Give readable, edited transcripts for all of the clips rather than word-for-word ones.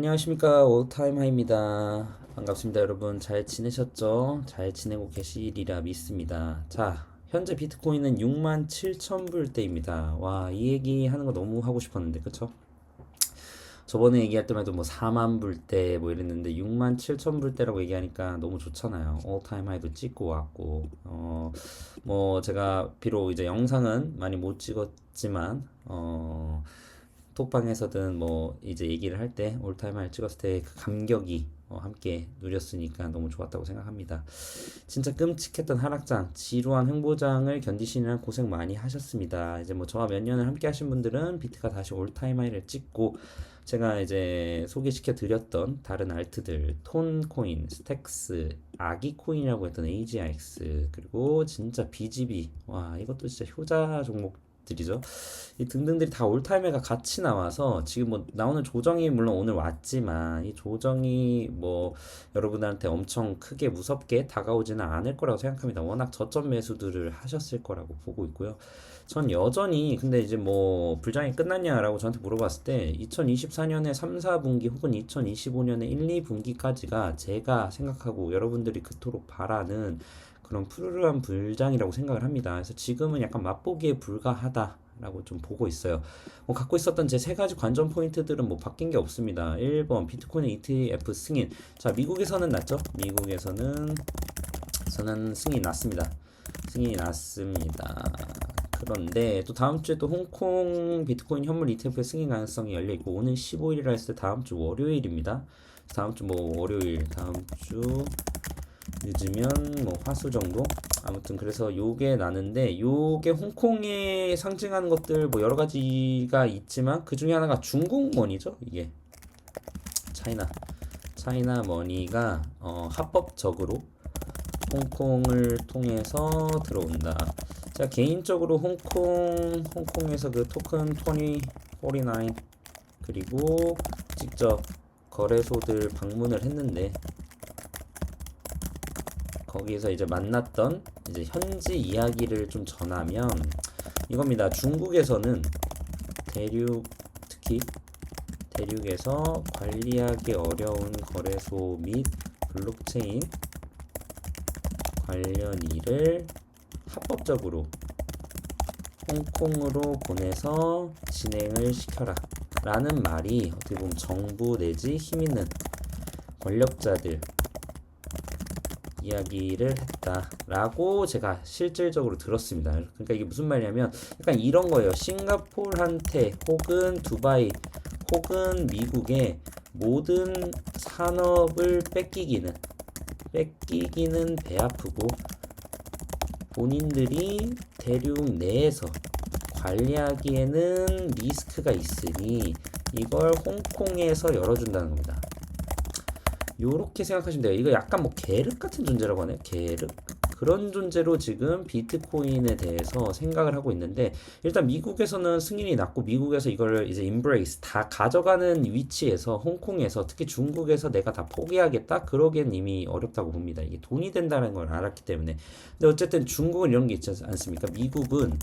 안녕하십니까. 올타임 하입니다. 반갑습니다. 여러분 잘 지내셨죠? 잘 지내고 계시리라 믿습니다. 자, 현재 비트코인은 67,000불대입니다. 와, 이 얘기 하는 거 너무 하고 싶었는데 그쵸? 저번에 얘기할 때만 해도 뭐 4만 불대 뭐 이랬는데 67,000불대라고 얘기하니까 너무 좋잖아요. 올타임 하이도 찍고 왔고 뭐 제가 비록 이제 영상은 많이 못 찍었지만 톡방에서든 뭐 이제 얘기를 할 때 올타임을 찍었을 때 그 감격이 함께 누렸으니까 너무 좋았다고 생각합니다. 진짜 끔찍했던 하락장, 지루한 횡보장을 견디시느라 고생 많이 하셨습니다. 이제 뭐 저와 몇 년을 함께 하신 분들은 비트가 다시 올타임 하이를 찍고 제가 이제 소개시켜 드렸던 다른 알트들, 톤코인, 스택스, 아기코인이라고 했던 AGIX, 그리고 진짜 BGB, 와 이것도 진짜 효자 종목들이죠. 이 등등들이 다 올타임에가 같이 나와서 지금 뭐 나오는 조정이 물론 오늘 왔지만 이 조정이 뭐 여러분들한테 엄청 크게 무섭게 다가오지는 않을 거라고 생각합니다. 워낙 저점 매수들을 하셨을 거라고 보고 있고요. 전 여전히 근데 이제 뭐 불장이 끝났냐라고 저한테 물어봤을 때 2024년에 3, 4분기 혹은 2025년에 1, 2분기까지가 제가 생각하고 여러분들이 그토록 바라는 그런 푸르르한 불장이라고 생각을 합니다. 그래서 지금은 약간 맛보기에 불과하다. 라고 좀 보고 있어요. 갖고 있었던 제 세 가지 관전 포인트들은 뭐 바뀐 게 없습니다. 1번 비트코인 ETF 승인. 자, 미국에서는 났죠? 미국에서는 승인이 났습니다. 승인이 났습니다. 그런데 또 다음 주에 또 홍콩 비트코인 현물 ETF의 승인 가능성이 열려 있고 오늘 15일이라 했을 때 다음 주 월요일입니다. 다음 주 뭐 월요일, 다음 주 늦으면 뭐 화수 정도? 아무튼 그래서 요게 나는데 요게 홍콩에 상징하는 것들 뭐 여러 가지가 있지만 그 중에 하나가 중국 머니죠. 이게 차이나 머니가 합법적으로 홍콩을 통해서 들어온다. 제가 개인적으로 홍콩에서 그 토큰 2049 그리고 직접 거래소들 방문을 했는데 거기에서 이제 만났던 이제 현지 이야기를 좀 전하면 이겁니다. 중국에서는 특히 대륙에서 관리하기 어려운 거래소 및 블록체인 관련 일을 합법적으로 홍콩으로 보내서 진행을 시켜라 라는 말이 어떻게 보면 정부 내지 힘있는 권력자들 이야기를 했다라고 제가 실질적으로 들었습니다. 그러니까 이게 무슨 말이냐면 약간 이런 거예요. 싱가포르한테 혹은 두바이 혹은 미국의 모든 산업을 뺏기기는 배 아프고 본인들이 대륙 내에서 관리하기에는 리스크가 있으니 이걸 홍콩에서 열어준다는 겁니다. 요렇게 생각하시면 돼요. 이거 약간 뭐 계륵 같은 존재라고 하네요. 계륵? 그런 존재로 지금 비트코인에 대해서 생각을 하고 있는데 일단 미국에서는 승인이 났고 미국에서 이걸 이제 embrace 다 가져가는 위치에서 홍콩에서 특히 중국에서 내가 다 포기하겠다? 그러기엔 이미 어렵다고 봅니다. 이게 돈이 된다는 걸 알았기 때문에. 근데 어쨌든 중국은 이런 게 있지 않습니까? 미국은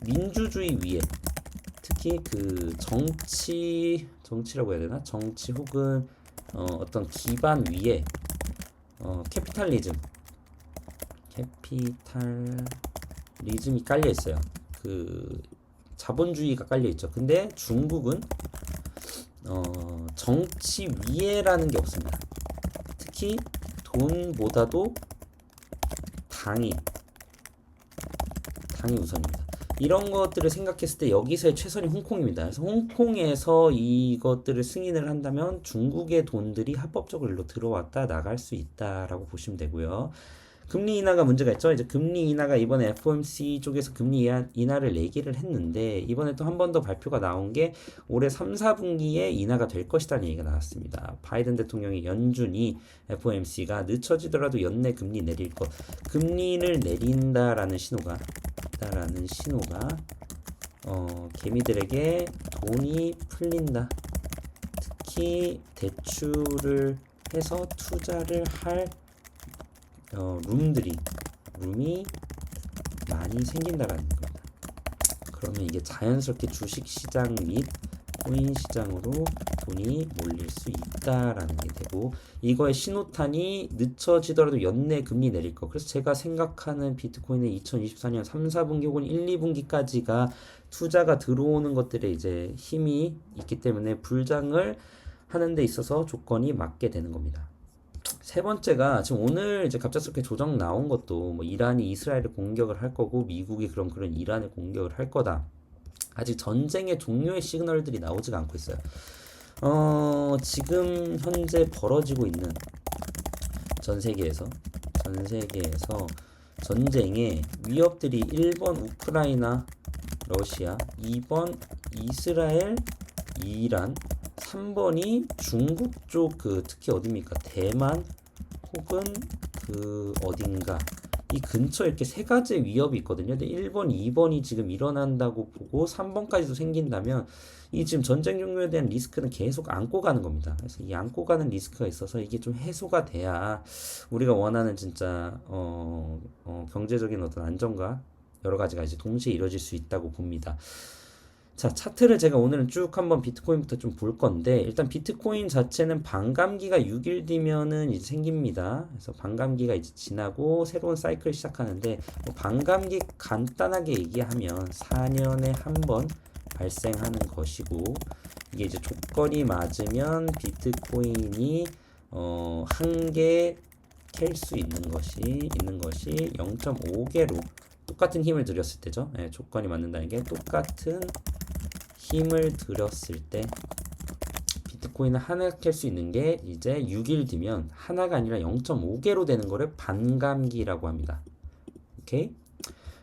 민주주의 위에 특히 그 정치라고 해야 되나? 정치 혹은 어떤 기반 위에 캐피탈리즘이 깔려 있어요. 그 자본주의가 깔려 있죠. 근데 중국은 정치 위에라는 게 없습니다. 특히 돈보다도 당이 우선입니다. 이런 것들을 생각했을 때 여기서의 최선이 홍콩입니다. 그래서 홍콩에서 이것들을 승인을 한다면 중국의 돈들이 합법적으로 일로 들어왔다 나갈 수 있다라고 보시면 되고요. 금리 인하가 문제가 있죠. 이제 금리 인하가 이번에 FOMC 쪽에서 금리 인하를 얘기를 했는데 이번에 또 한 번 더 발표가 나온 게 올해 3, 4분기에 인하가 될 것이라는 얘기가 나왔습니다. 바이든 대통령이 연준이 FOMC가 늦춰지더라도 연내 금리 내릴 것, 금리를 내린다라는 신호가 개미들에게 돈이 풀린다. 특히 대출을 해서 투자를 할 룸이 많이 생긴다라는 겁니다. 그러면 이게 자연스럽게 주식시장 및 코인 시장으로 돈이 몰릴 수 있다라는 게 되고, 이거의 신호탄이 늦춰지더라도 연내 금리 내릴 거. 그래서 제가 생각하는 비트코인의 2024년 3, 4분기 혹은 1, 2분기까지가 투자가 들어오는 것들에 이제 힘이 있기 때문에 불장을 하는 데 있어서 조건이 맞게 되는 겁니다. 세 번째가 지금 오늘 이제 갑작스럽게 조정 나온 것도 뭐 이란이 이스라엘을 공격을 할 거고 미국이 그런 이란을 공격을 할 거다. 아직 전쟁의 종료의 시그널들이 나오지가 않고 있어요. 지금 현재 벌어지고 있는 전 세계에서 전쟁의 위협들이 1번 우크라이나, 러시아, 2번 이스라엘, 이란, 3번이 중국 쪽 특히 어디입니까? 대만 혹은 어딘가 이 근처에 이렇게 세 가지의 위협이 있거든요. 근데 1번, 2번이 지금 일어난다고 보고 3번까지도 생긴다면 이 지금 전쟁 종료에 대한 리스크는 계속 안고 가는 겁니다. 그래서 이 안고 가는 리스크가 있어서 이게 좀 해소가 돼야 우리가 원하는 진짜 경제적인 어떤 안정과 여러 가지가 이제 동시에 이루어질 수 있다고 봅니다. 자, 차트를 제가 오늘은 쭉 한번 비트코인부터 좀 볼 건데, 일단 비트코인 자체는 반감기가 6일 뒤면은 이제 생깁니다. 그래서 반감기가 이제 지나고 새로운 사이클을 시작하는데, 뭐 반감기 간단하게 얘기하면 4년에 한 번 발생하는 것이고, 이게 이제 조건이 맞으면 비트코인이 한 개 캘 수 있는 것이 0.5개로 똑같은 힘을 들였을 때죠. 네, 조건이 맞는다는 게 똑같은 힘을 들였을 때 비트코인을 하나 캘 수 있는 게 이제 6일 뒤면 하나가 아니라 0.5개로 되는 거를 반감기라고 합니다. 오케이?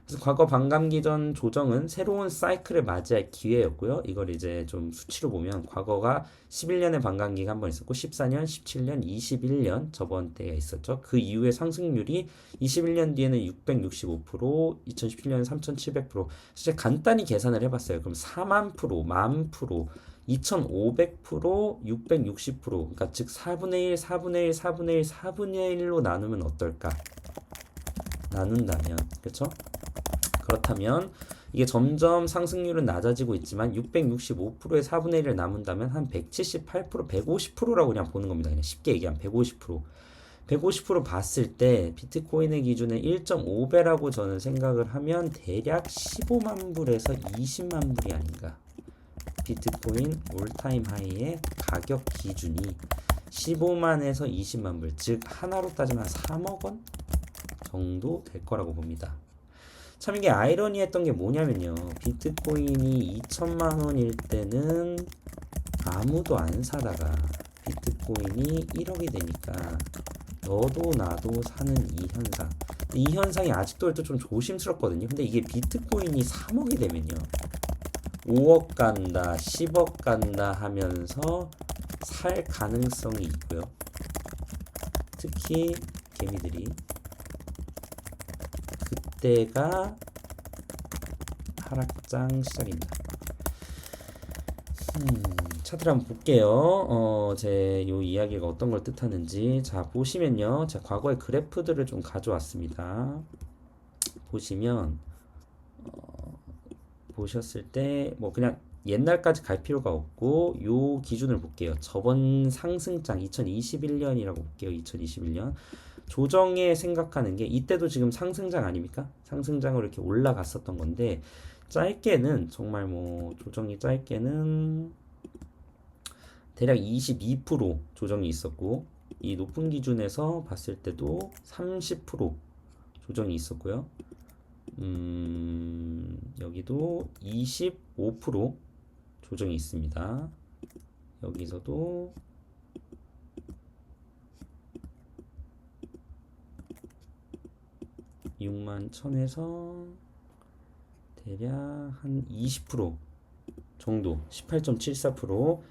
그래서 과거 반감기 전 조정은 새로운 사이클을 맞이할 기회였고요. 이걸 이제 좀 수치로 보면 과거가 11년에 반감기가 한 번 있었고 14년, 17년, 21년 저번 때가 있었죠. 그 이후에 상승률이 21년 뒤에는 665%, 2017년에 3700%. 진짜 간단히 계산을 해봤어요. 그럼 4만 프로, 10,000%, 2500%, 660%. 그러니까 즉 4분의 1, 4분의 1, 4분의 1, 4분의 1로 나누면 어떨까? 나눈다면, 그렇죠? 그렇다면 이게 점점 상승률은 낮아지고 있지만 665%의 4분의 1을 남은다면 한 178%, 150%라고 그냥 보는 겁니다. 그냥 쉽게 얘기하면 150%. 150% 봤을 때 비트코인의 기준에 1.5배라고 저는 생각을 하면 대략 15만 불에서 20만 불이 아닌가. 비트코인 올타임 하이의 가격 기준이 15만에서 20만 불, 즉 하나로 따지면 3억 원 정도 될 거라고 봅니다. 참 이게 아이러니했던 게 뭐냐면요. 비트코인이 2천만 원일 때는 아무도 안 사다가 비트코인이 1억이 되니까 너도 나도 사는 이 현상. 이 현상이 아직도 좀 조심스럽거든요. 근데 이게 비트코인이 3억이 되면요. 5억 간다, 10억 간다 하면서 살 가능성이 있고요. 특히 개미들이 그때가 하락장 시작입니다. 차트를 한번 볼게요. 제 요 이야기가 어떤 걸 뜻하는지. 자, 보시면요. 자, 과거의 그래프들을 좀 가져왔습니다. 보시면, 보셨을 때, 뭐, 그냥 옛날까지 갈 필요가 없고, 요 기준을 볼게요. 저번 상승장, 2021년이라고 볼게요. 2021년. 조정에 생각하는 게, 이때도 지금 상승장 아닙니까? 상승장으로 이렇게 올라갔었던 건데, 짧게는, 정말 뭐, 조정이 짧게는, 대략 22% 조정이 있었고 이 높은 기준에서 봤을 때도 30% 조정이 있었고요. 여기도 25% 조정이 있습니다. 여기서도 61,000에서 대략 한 20% 정도, 18.74%.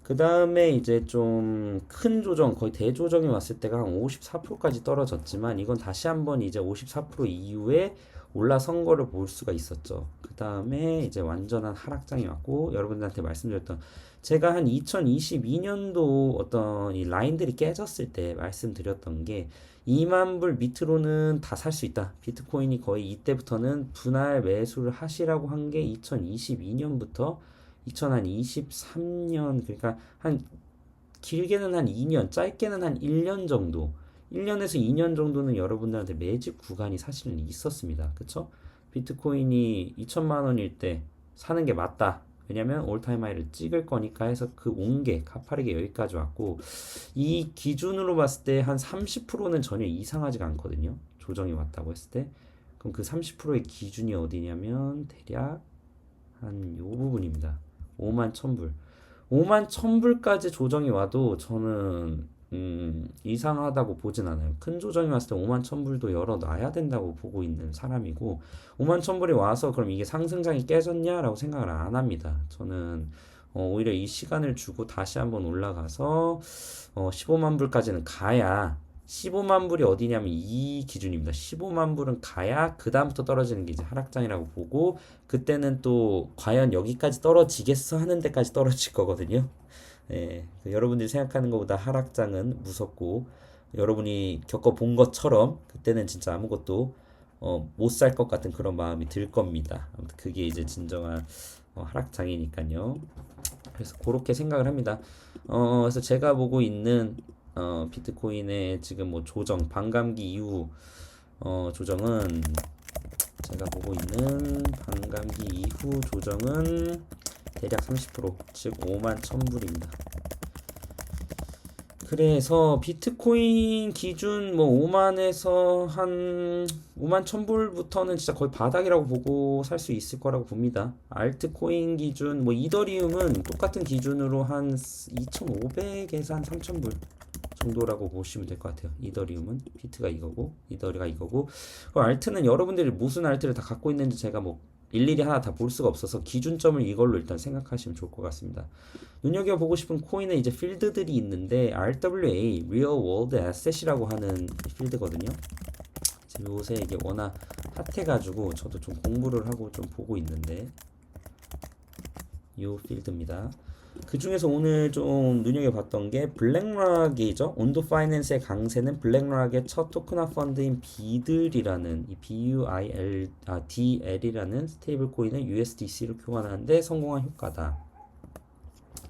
그 다음에 이제 좀 큰 조정, 거의 대조정이 왔을 때가 한 54%까지 떨어졌지만 이건 다시 한번 이제 54% 이후에 올라선 거를 볼 수가 있었죠. 그 다음에 이제 완전한 하락장이 왔고, 여러분들한테 말씀드렸던, 제가 한 2022년도 어떤 이 라인들이 깨졌을 때 말씀드렸던 게 2만 불 밑으로는 다 살 수 있다. 비트코인이 거의 이때부터는 분할 매수를 하시라고 한 게 2022년부터 2023년 그러니까 한 길게는 한 2년, 짧게는 한 1년 정도, 1년에서 2년 정도는 여러분들한테 매집 구간이 사실은 있었습니다. 그쵸? 비트코인이 2천만 원일 때 사는 게 맞다. 왜냐면 올타임 하이를 찍을 거니까 해서 그 온 게 가파르게 여기까지 왔고, 이 기준으로 봤을 때 한 30%는 전혀 이상하지가 않거든요. 조정이 왔다고 했을 때. 그럼 그 30%의 기준이 어디냐면 대략 한 요 부분입니다. 5만 1000불. 5만 1000불까지 조정이 와도 저는 이상하다고 보진 않아요. 큰 조정이 왔을 때 5만 1000불도 열어놔야 된다고 보고 있는 사람이고 5만 1000불이 와서 그럼 이게 상승장이 깨졌냐라고 생각을 안 합니다. 저는 오히려 이 시간을 주고 다시 한번 올라가서 15만 불까지는 가야 15만 불이 어디냐면 이 기준입니다. 15만 불은 가야 그 다음부터 떨어지는 게 이제 하락장이라고 보고 그때는 또 과연 여기까지 떨어지겠어 하는 데까지 떨어질 거거든요. 예, 여러분들이 생각하는 것보다 하락장은 무섭고 여러분이 겪어본 것처럼 그때는 진짜 아무것도 못 살 것 같은 그런 마음이 들 겁니다. 아무튼 그게 이제 진정한 하락장이니까요. 그래서 그렇게 생각을 합니다. 그래서 제가 보고 있는 비트코인의 지금 뭐 조정, 반감기 이후 조정은 제가 보고 있는 반감기 이후 조정은 대략 30%, 즉 5만 1000불입니다. 그래서 비트코인 기준 뭐 5만에서 한 5만 1000불부터는 진짜 거의 바닥이라고 보고 살 수 있을 거라고 봅니다. 알트코인 기준 뭐 이더리움은 똑같은 기준으로 한 2500에서 한 3000불 정도라고 보시면 될 것 같아요. 이더리움은 비트가 이거고 이더리가 이거고 그럼 알트는 여러분들이 무슨 알트를 다 갖고 있는지 제가 뭐 일일이 하나 다 볼 수가 없어서 기준점을 이걸로 일단 생각하시면 좋을 것 같습니다. 눈여겨보고 싶은 코인은 이제 필드들이 있는데 RWA, Real World Asset이라고 하는 필드거든요. 요새 이게 워낙 핫해가지고 저도 좀 공부를 하고 좀 보고 있는데 요 필드입니다. 그 중에서 오늘 좀 눈여겨봤던 게 블랙락이죠. 온도 파이낸스의 강세는 블랙락의 첫 토크나 펀드인 비들이라는 이 DL이라는 스테이블 코인을 USDC로 교환하는데 성공한 효과다.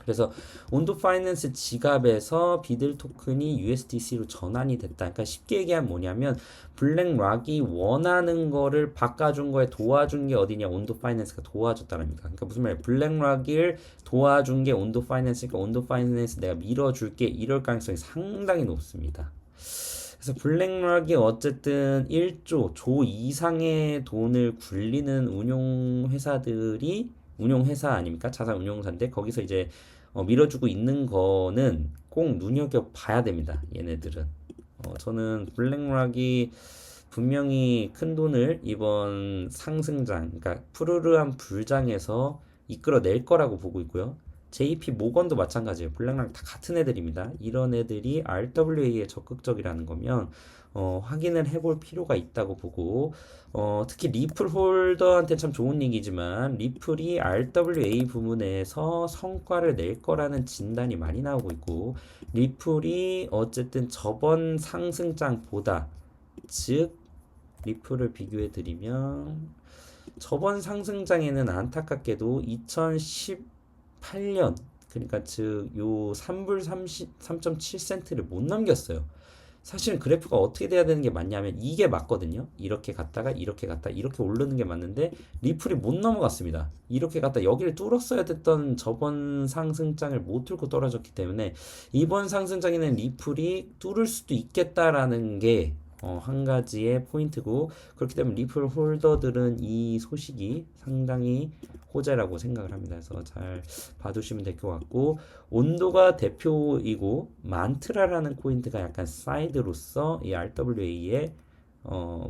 그래서 온도 파이낸스 지갑에서 비들 토큰이 USDC로 전환이 됐다. 그러니까 쉽게 얘기하면 뭐냐면 블랙락이 원하는 거를 바꿔준 거에 도와준 게 어디냐? 온도 파이낸스가 도와줬다는 겁니다. 그러니까 무슨 말이에요? 블랙락을 도와준 게 온도 파이낸스니까 온도 파이낸스 내가 밀어줄게 이럴 가능성이 상당히 높습니다. 그래서 블랙락이 어쨌든 1조, 조 이상의 돈을 굴리는 운용회사 아닙니까? 자산운용사인데 거기서 이제 밀어주고 있는 거는 꼭 눈여겨봐야 됩니다. 얘네들은. 저는 블랙락이 분명히 큰 돈을 이번 상승장, 그러니까 푸르르한 불장에서 이끌어낼 거라고 보고 있고요. JP 모건도 마찬가지예요. 블랙락 다 같은 애들입니다. 이런 애들이 RWA에 적극적이라는 거면 확인을 해볼 필요가 있다고 보고 특히 리플 홀더한테 참 좋은 얘기지만 리플이 RWA 부문에서 성과를 낼 거라는 진단이 많이 나오고 있고 리플이 어쨌든 저번 상승장보다 즉 리플을 비교해 드리면 저번 상승장에는 안타깝게도 2018년 그러니까 즉 요 3불 3.7센트를 못 넘겼어요. 사실은 그래프가 어떻게 돼야 되는 게 맞냐면 이게 맞거든요. 이렇게 갔다가 이렇게 갔다 이렇게 오르는 게 맞는데 리플이 못 넘어갔습니다. 이렇게 갔다 여기를 뚫었어야 됐던 저번 상승장을 못 뚫고 떨어졌기 때문에 이번 상승장에는 리플이 뚫을 수도 있겠다라는 게 한 가지의 포인트고 그렇기 때문에 리플 홀더들은 이 소식이 상당히 호재라고 생각을 합니다. 그래서 잘 봐두시면 될 것 같고 온도가 대표이고 만트라라는 코인트가 약간 사이드로서 이 RWA에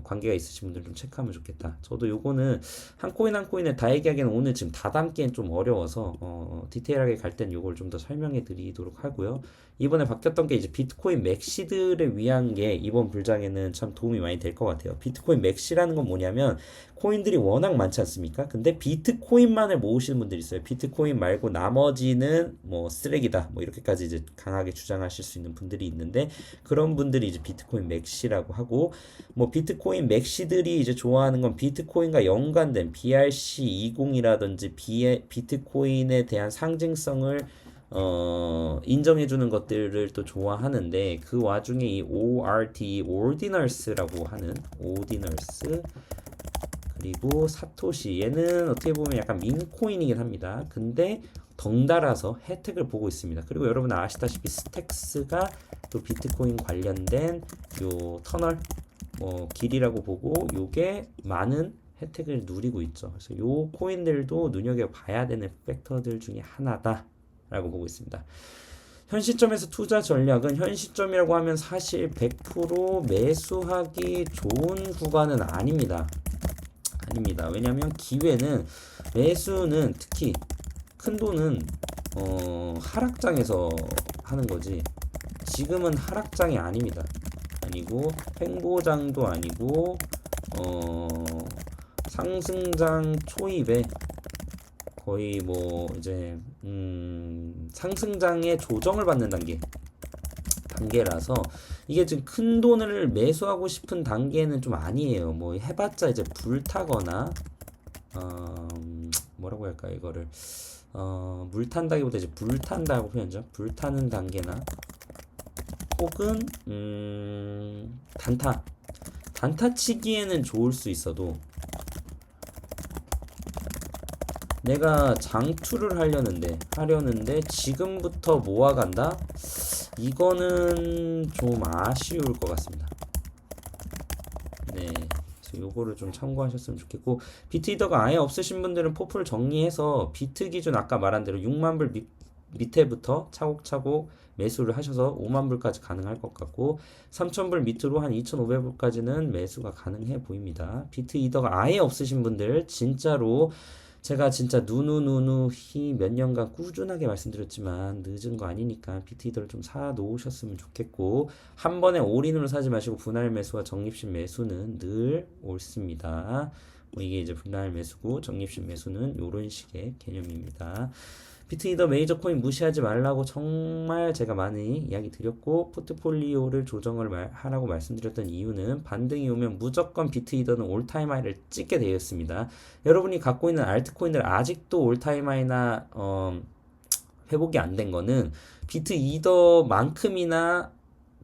관계가 있으신 분들 좀 체크하면 좋겠다. 저도 요거는 한 코인 한 코인을 다 얘기하기에는 오늘 지금 다 담기엔 좀 어려워서 디테일하게 갈 땐 요걸 좀 더 설명해 드리도록 하고요. 이번에 바뀌었던 게 이제 비트코인 맥시들을 위한 게 이번 불장에는 참 도움이 많이 될 것 같아요. 비트코인 맥시라는 건 뭐냐면 코인들이 워낙 많지 않습니까? 근데 비트코인만을 모으시는 분들이 있어요. 비트코인 말고 나머지는 뭐 쓰레기다. 뭐 이렇게까지 이제 강하게 주장하실 수 있는 분들이 있는데 그런 분들이 이제 비트코인 맥시라고 하고 뭐 비트코인 맥시들이 이제 좋아하는 건 비트코인과 연관된 BRC20이라든지 비트코인에 대한 상징성을 인정해주는 것들을 또 좋아하는데 그 와중에 이 ORT, Ordinars라고 하는 Ordinals 그리고 사토시 얘는 어떻게 보면 약간 밈코인이긴 합니다. 근데 덩달아서 혜택을 보고 있습니다. 그리고 여러분 아시다시피 스택스가 또 비트코인 관련된 요 터널 길이라고 보고 요게 많은 혜택을 누리고 있죠. 그래서 요 코인들도 눈여겨봐야 되는 팩터들 중에 하나다라고 보고 있습니다. 현 시점에서 투자 전략은 현 시점이라고 하면 사실 100% 매수하기 좋은 구간은 아닙니다. 왜냐면 기회는 매수는 특히 큰 돈은 하락장에서 하는 거지 지금은 하락장이 아닙니다. 아니고 횡보장도 아니고 상승장 초입에 거의 뭐 이제 상승장의 조정을 받는 단계라서 이게 지금 큰 돈을 매수하고 싶은 단계는 좀 아니에요. 뭐 해봤자 이제 불타거나 뭐라고 할까 이거를 물 탄다기보다 이제 불탄다고 표현하죠. 불타는 단계나 혹은 단타 치기에는 좋을 수 있어도 내가 장투를 하려는데 지금부터 모아간다? 이거는 좀 아쉬울 것 같습니다. 네, 그래서 요거를 좀 참고하셨으면 좋겠고 비트이더가 아예 없으신 분들은 포프를 정리해서 비트 기준 아까 말한 대로 6만 불 밑에부터 차곡차곡 매수를 하셔서 5만 불까지 가능할 것 같고 3천 불 밑으로 한 2,500불까지는 매수가 가능해 보입니다. 비트이더가 아예 없으신 분들 진짜로 제가 진짜 누누누누히 몇 년간 꾸준하게 말씀드렸지만 늦은 거 아니니까 비트이더를 좀 사 놓으셨으면 좋겠고 한 번에 올인으로 사지 마시고 분할 매수와 적립식 매수는 늘 옳습니다. 뭐 이게 이제 분할 매수고 적립식 매수는 요런 식의 개념입니다. 비트이더 메이저 코인 무시하지 말라고 정말 제가 많이 이야기 드렸고 포트폴리오를 조정을 하라고 말씀드렸던 이유는 반등이 오면 무조건 비트이더는 올타임 하이를 찍게 되어 있습니다. 여러분이 갖고 있는 알트코인들 아직도 올타임 하이나 회복이 안 된 거는 비트이더만큼이나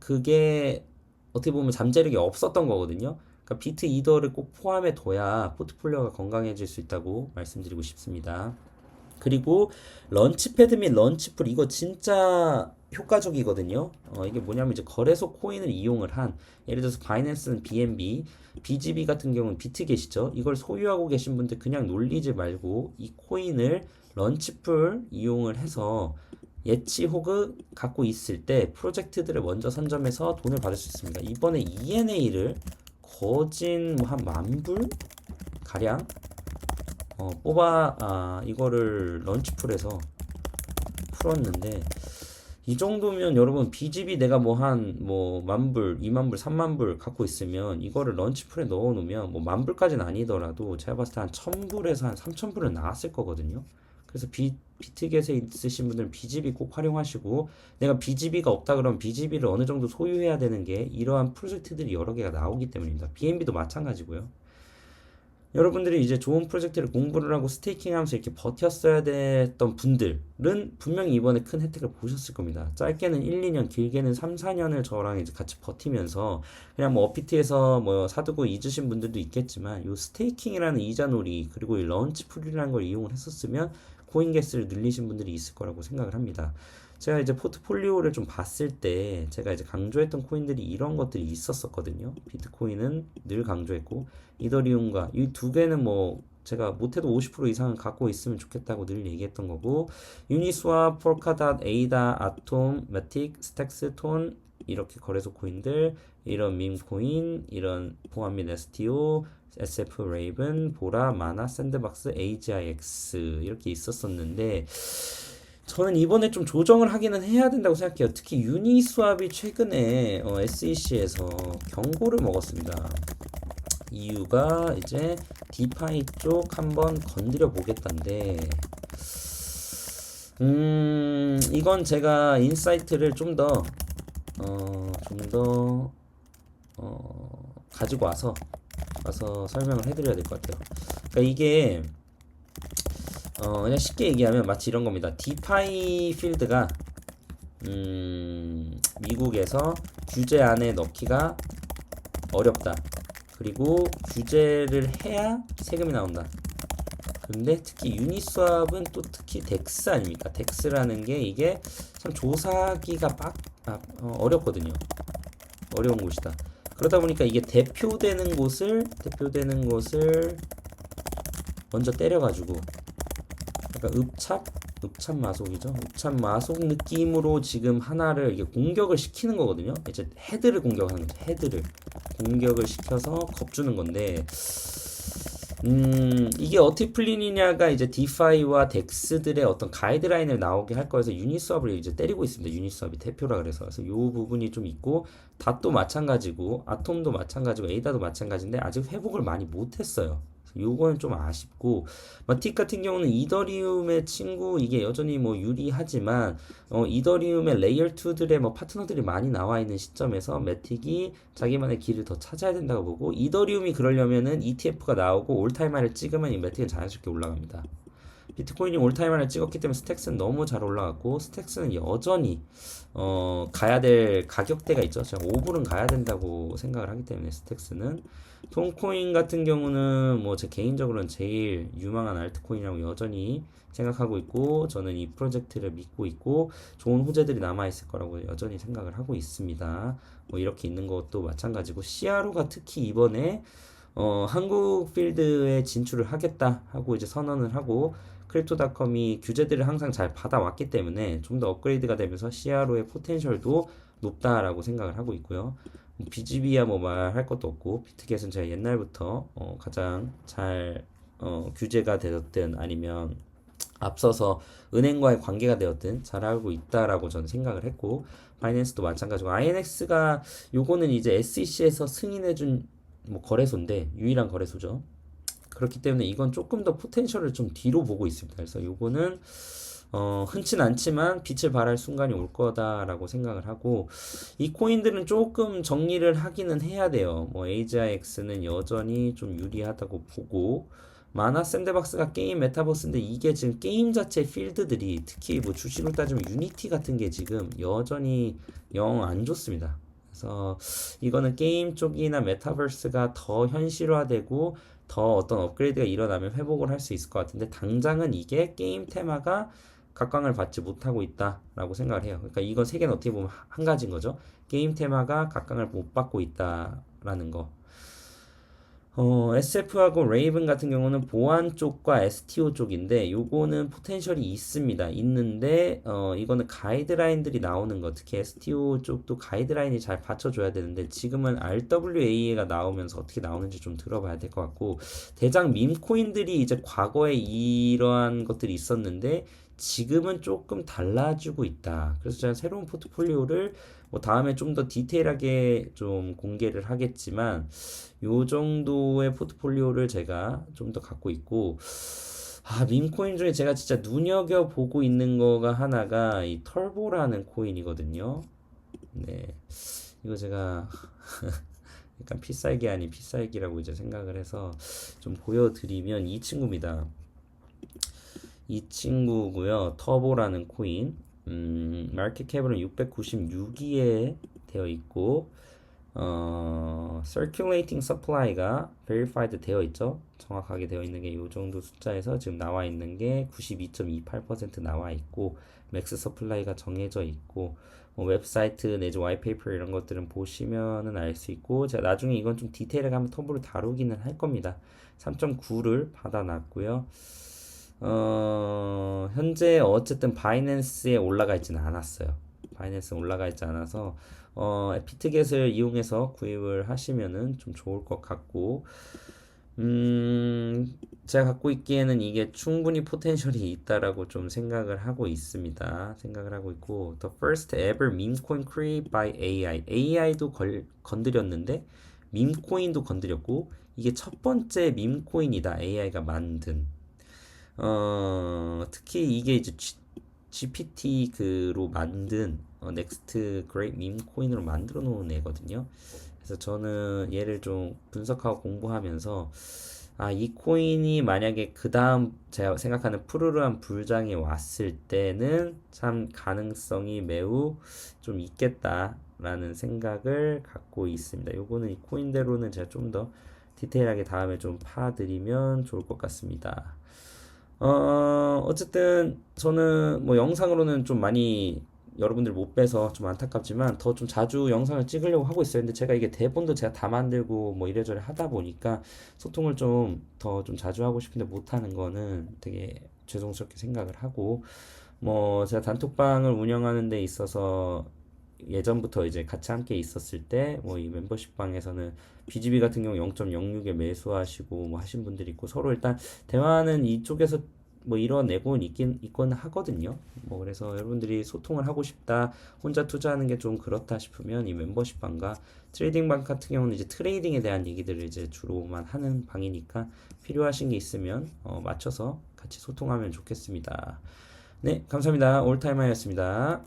그게 어떻게 보면 잠재력이 없었던 거거든요. 그러니까 비트이더를 꼭 포함해 둬야 포트폴리오가 건강해질 수 있다고 말씀드리고 싶습니다. 그리고 런치패드 및 런치풀 이거 진짜 효과적이거든요. 이게 뭐냐면 이제 거래소 코인을 이용을 한 예를 들어서 바이낸스는 BNB, BGB 같은 경우는 비트겟이죠. 이걸 소유하고 계신 분들 그냥 놀리지 말고 이 코인을 런치풀 이용을 해서 예치 호그 갖고 있을 때 프로젝트들을 먼저 선점해서 돈을 받을 수 있습니다. 이번에 ENA를 거진 한 10,000불 가량 이거를 런치풀에서 풀었는데 이 정도면 여러분 BGB 내가 뭐 10,000불, 20,000불, 30,000불 갖고 있으면 이거를 런치풀에 넣어 놓으면 뭐 10,000불까지는 아니더라도 제가 봤을 때 한 1,000불에서 한 3,000불은 나왔을 거거든요. 그래서 비트겟에 있으신 분들은 BGB 꼭 활용하시고 내가 BGB가 없다 그러면 BGB를 어느 정도 소유해야 되는 게 이러한 프로젝트들이 여러 개가 나오기 때문입니다. BNB도 마찬가지고요. 여러분들이 이제 좋은 프로젝트를 공부를 하고 스테이킹하면서 이렇게 버텼어야 됐던 분들은 분명히 이번에 큰 혜택을 보셨을 겁니다. 짧게는 1, 2년, 길게는 3, 4년을 저랑 이제 같이 버티면서 그냥 뭐 업비트에서 뭐 사두고 잊으신 분들도 있겠지만 요 스테이킹이라는 이자놀이 그리고 이 런치풀이라는 걸 이용을 했었으면 코인게스를 늘리신 분들이 있을 거라고 생각을 합니다. 제가 이제 포트폴리오를 좀 봤을 때 제가 이제 강조했던 코인들이 이런 것들이 있었었거든요. 비트코인은 늘 강조했고 이더리움과 이 두 개는 뭐 제가 못해도 50% 이상은 갖고 있으면 좋겠다고 늘 얘기했던 거고 유니스와 폴카닷, 에이다, 아톰, 매틱, 스택스, 톤 이렇게 거래소 코인들 이런 밈코인 이런 보안 및 STO SF 레이븐, 보라, 마나, 샌드박스, AGIX 이렇게 있었었는데 저는 이번에 좀 조정을 하기는 해야 된다고 생각해요. 특히 유니스왑이 최근에 SEC에서 경고를 먹었습니다. 이유가 이제 디파이 쪽 한번 건드려 보겠다는데, 이건 제가 인사이트를 좀 더 가지고 와서 설명을 해드려야 될 것 같아요. 그러니까 이게 그냥 쉽게 얘기하면 마치 이런 겁니다. 디파이 필드가 미국에서 규제 안에 넣기가 어렵다. 그리고 규제를 해야 세금이 나온다. 근데 특히 유니스왑은 또 특히 덱스 아닙니까? 덱스라는 게 이게 참 조사하기가 어렵거든요. 어려운 곳이다. 그러다 보니까 이게 대표되는 곳을 먼저 때려가지고, 그러니까 읍참마속이죠. 읍참마속 느낌으로 지금 하나를 이게 공격을 시키는 거거든요. 이제 헤드를 공격하는 거죠. 헤드를 공격을 시켜서 겁주는 건데, 이게 어떻게 풀리느냐가 이제 디파이와 덱스들의 어떤 가이드라인을 나오게 할 거여서 유니스왑을 이제 때리고 있습니다. 유니스왑이 대표라 그래서 이 부분이 좀 있고, 닷도 마찬가지고 아톰도 마찬가지고 에이다도 마찬가지인데 아직 회복을 많이 못했어요. 요거는 좀 아쉽고, 마틱 같은 경우는 이더리움의 친구, 이게 여전히 뭐 유리하지만 이더리움의 레이어 2들의 뭐 파트너들이 많이 나와 있는 시점에서 매틱이 자기만의 길을 더 찾아야 된다고 보고, 이더리움이 그러려면은 ETF가 나오고 올타임하이를 찍으면 이 매틱은 자연스럽게 올라갑니다. 비트코인이 올타임하이를 찍었기 때문에 스택스는 너무 잘 올라갔고, 스택스는 여전히 가야 될 가격대가 있죠. 제가 5불은 가야 된다고 생각을 하기 때문에 스택스는. 톤코인 같은 경우는 뭐 제 개인적으로는 제일 유망한 알트코인이라고 여전히 생각하고 있고, 저는 이 프로젝트를 믿고 있고 좋은 호재들이 남아 있을 거라고 여전히 생각을 하고 있습니다. 뭐 이렇게 있는 것도 마찬가지고, 시아로가 특히 이번에 한국 필드에 진출을 하겠다 하고 이제 선언을 하고, 크립토닷컴이 규제들을 항상 잘 받아왔기 때문에 좀 더 업그레이드가 되면서 CRO의 포텐셜도 높다라고 생각을 하고 있고요. BGB야 뭐 말할 것도 없고, 비트겟은 제가 옛날부터 가장 잘 규제가 되었든 아니면 앞서서 은행과의 관계가 되었든 잘 알고 있다라고 저는 생각을 했고, 바이낸스도 마찬가지고, INX가 요거는 이제 SEC에서 승인해준 뭐 거래소인데 유일한 거래소죠. 그렇기 때문에 이건 조금 더 포텐셜을 좀 뒤로 보고 있습니다. 그래서 요거는 흔치 않지만 빛을 발할 순간이 올 거다라고 생각을 하고, 이 코인들은 조금 정리를 하기는 해야 돼요. 뭐 AGIX는 여전히 좀 유리하다고 보고, 마나 샌드박스가 게임 메타버스인데 이게 지금 게임 자체 필드들이 특히 뭐 주식으로 따지면 유니티 같은 게 지금 여전히 영 안 좋습니다. 그래서 이거는 게임 쪽이나 메타버스가 더 현실화되고 더 어떤 업그레이드가 일어나면 회복을 할 수 있을 것 같은데, 당장은 이게 게임 테마가 각광을 받지 못하고 있다라고 생각을 해요. 그러니까 이건 세 개는 어떻게 보면 한 가지인 거죠. 게임 테마가 각광을 못 받고 있다라는 거. SF하고 레이븐 같은 경우는 보안 쪽과 STO 쪽인데, 요거는 포텐셜이 있습니다. 있는데 이거는 가이드라인들이 나오는 거, 특히 STO 쪽도 가이드라인이 잘 받쳐줘야 되는데, 지금은 RWA가 나오면서 어떻게 나오는지 좀 들어봐야 될 것 같고, 대장 밈코인들이 이제 과거에 이러한 것들이 있었는데 지금은 조금 달라지고 있다. 그래서 제가 새로운 포트폴리오를 뭐 다음에 좀 더 디테일하게 좀 공개를 하겠지만, 요 정도의 포트폴리오를 제가 좀 더 갖고 있고, 밈코인 중에 제가 진짜 눈여겨보고 있는 거가 하나가 이 털보라는 코인이거든요. 네. 이거 제가 약간 필살기 아닌 필살기라고 이제 생각을 해서 좀 보여드리면 이 친구입니다. 이 친구고요. 터보라는 코인. 마켓 캡은 696위에 되어 있고, circulating supply가 verified 되어 있죠. 정확하게 되어 있는 게 이 정도 숫자에서 지금 나와 있는 게 92.28% 나와 있고, 맥스 서플라이가 정해져 있고, 뭐 웹사이트 내지 와이페이퍼 이런 것들은 보시면은 알 수 있고, 제가 나중에 이건 좀 디테일하게 한번 터보를 다루기는 할 겁니다. 3.9를 받아놨고요. 현재 어쨌든 바이낸스에 올라가 있지는 않았어요. 바이낸스에 올라가 있지 않아서 비트겟을 이용해서 구입을 하시면은 좀 좋을 것 같고, 제가 갖고 있기에는 이게 충분히 포텐셜이 있다라고 좀 생각을 하고 있습니다. 생각을 하고 있고, The first ever meme coin created by AI. AI도 건드렸는데, 밈코인도 건드렸고, 이게 첫 번째 밈코인이다. AI가 만든. 특히 이게 이제 GPT 그로 만든 넥스트 그레이트 밈 코인으로 만들어 놓은 애거든요. 그래서 저는 얘를 좀 분석하고 공부하면서 이 코인이 만약에 그 다음 제가 생각하는 푸르르한 불장이 왔을 때는 참 가능성이 매우 좀 있겠다라는 생각을 갖고 있습니다. 요거는 이 코인대로는 제가 좀 더 디테일하게 다음에 좀 파드리면 좋을 것 같습니다. 어쨌든 저는 뭐 영상으로는 좀 많이 여러분들 못 뵈서 좀 안타깝지만 더 좀 자주 영상을 찍으려고 하고 있어요. 근데 제가 이게 대본도 제가 다 만들고 뭐 이래저래 하다 보니까 소통을 좀 더 좀 자주 하고 싶은데 못 하는 거는 되게 죄송스럽게 생각을 하고 뭐 제가 단톡방을 운영하는 데 있어서 예전부터 이제 같이 함께 있었을 때 뭐 이 멤버십 방에서는 BGB 같은 경우 0.06에 매수하시고 뭐 하신 분들이 있고 서로 일단 대화는 이쪽에서 뭐 이뤄내고 있긴 하거든요. 뭐 그래서 여러분들이 소통을 하고 싶다, 혼자 투자하는 게 좀 그렇다 싶으면 이 멤버십 방과 트레이딩 방 같은 경우는 이제 트레이딩에 대한 얘기들을 이제 주로만 하는 방이니까 필요하신 게 있으면 맞춰서 같이 소통하면 좋겠습니다. 네, 감사합니다. 올타이머였습니다.